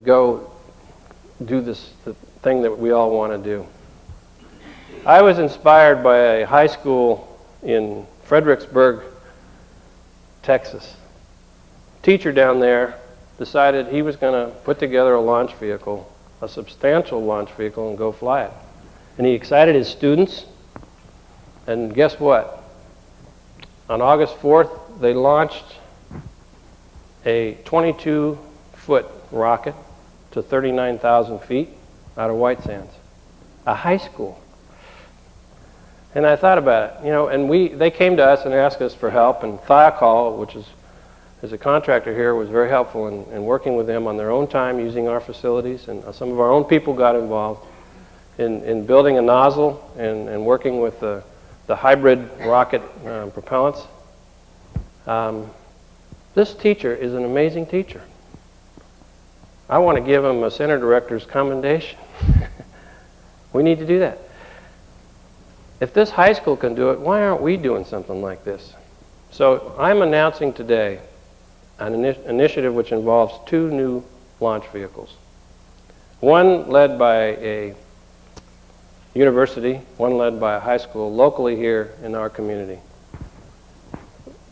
go do the thing that we all want to do. I was inspired by a high school in Fredericksburg, Texas. A teacher down there decided he was going to put together a launch vehicle, a substantial launch vehicle, and go fly it. And he excited his students, and guess what? On August 4th, they launched a 22-foot rocket to 39,000 feet out of White Sands, a high school. And I thought about it, you know, and they came to us and asked us for help, and Thiokol, which is a contractor here, was very helpful in working with them on their own time using our facilities, and some of our own people got involved in building a nozzle and working with the hybrid rocket propellants. This teacher is an amazing teacher. I want to give him a center director's commendation. We need to do that. If this high school can do it, why aren't we doing something like this? So I'm announcing today an initiative which involves 2 new launch vehicles. One led by a university, one led by a high school locally here in our community.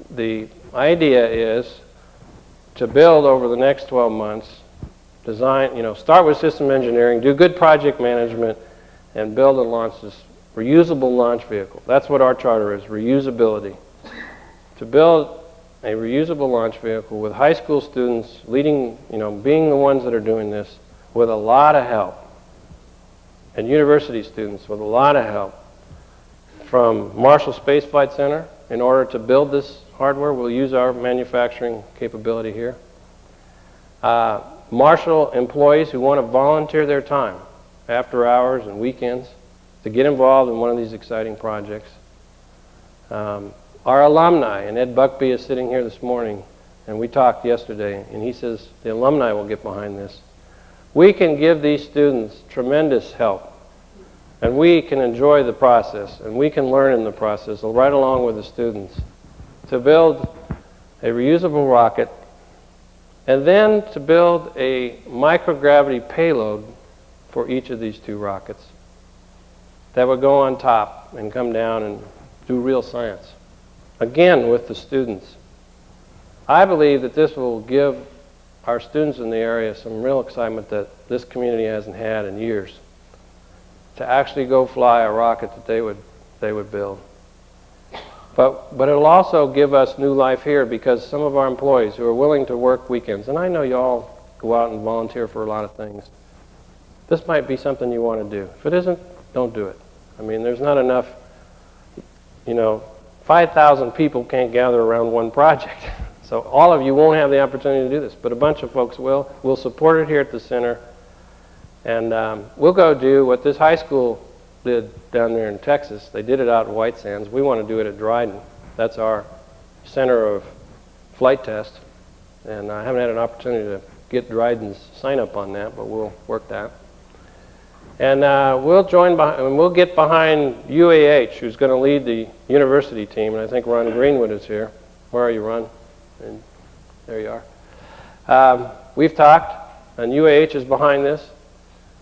The idea is to build over the next 12 months, design, you know, start with system engineering, do good project management, and build and launch this reusable launch vehicle. That's what our charter is, reusability. To build a reusable launch vehicle with high school students leading, you know, being the ones that are doing this with a lot of help, and university students with a lot of help from Marshall Space Flight Center. In order to build this hardware, we'll use our manufacturing capability here. Marshall employees who want to volunteer their time after hours and weekends to get involved in one of these exciting projects. Our alumni, and Ed Buckby is sitting here this morning, and we talked yesterday, and he says the alumni will get behind this. We can give these students tremendous help, and we can enjoy the process, and we can learn in the process right along with the students to build a reusable rocket, and then to build a microgravity payload for each of these 2 rockets that would go on top and come down and do real science. Again, with the students. I believe that this will give our students in the area some real excitement that this community hasn't had in years, to actually go fly a rocket that they would build. But it'll also give us new life here, because some of our employees who are willing to work weekends, and I know you all go out and volunteer for a lot of things, this might be something you want to do. If it isn't, don't do it. I mean, there's not enough, you know, 5,000 people can't gather around one project. So all of you won't have the opportunity to do this, but a bunch of folks will. We'll support it here at the center, and we'll go do what this high school did down there in Texas. They did it out in White Sands. We want to do it at Dryden. That's our center of flight test, and I haven't had an opportunity to get Dryden's sign up on that, but we'll work that. And we'll join behind, and we'll get behind UAH, who's going to lead the university team, and I think Ron Greenwood is here. Where are you, Ron? And there you are. We've talked, and UAH is behind this.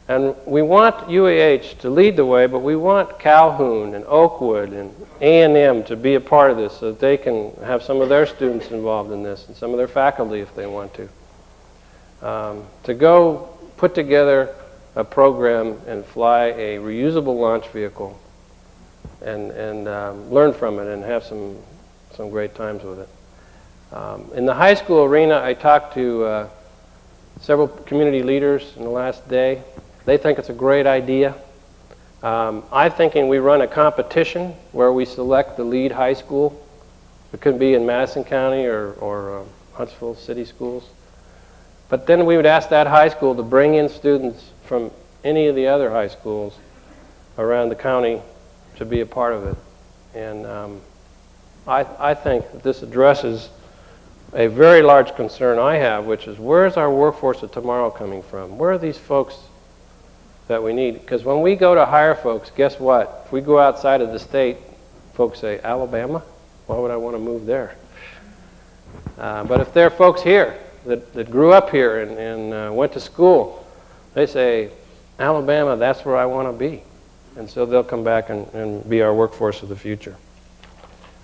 And we want UAH to lead the way, but we want Calhoun and Oakwood and A&M to be a part of this so that they can have some of their students involved in this and some of their faculty if they want to go put together a program and fly a reusable launch vehicle and learn from it and have some great times with it. In the high school arena, I talked to several community leaders in the last day. They think it's a great idea. I'm thinking we run a competition where we select the lead high school. It could be in Madison County or Huntsville City Schools. But then we would ask that high school to bring in students from any of the other high schools around the county to be a part of it. And I think that this addresses a very large concern I have, which is where's our workforce of tomorrow coming from? Where are these folks that we need? Because when we go to hire folks, guess what? If we go outside of the state, folks say, Alabama? Why would I want to move there? But if there are folks here that grew up here and went to school, they say, Alabama, that's where I want to be. And so they'll come back and be our workforce of the future.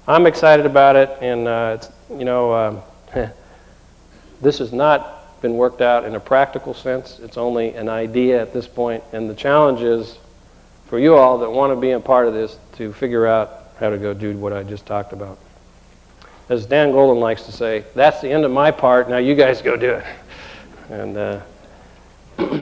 I'm excited about it, and it's, you know, this has not been worked out in a practical sense. It's only an idea at this point, and the challenge is for you all that want to be a part of this to figure out how to go do what I just talked about. As Dan Golden likes to say, that's the end of my part, now you guys go do it. And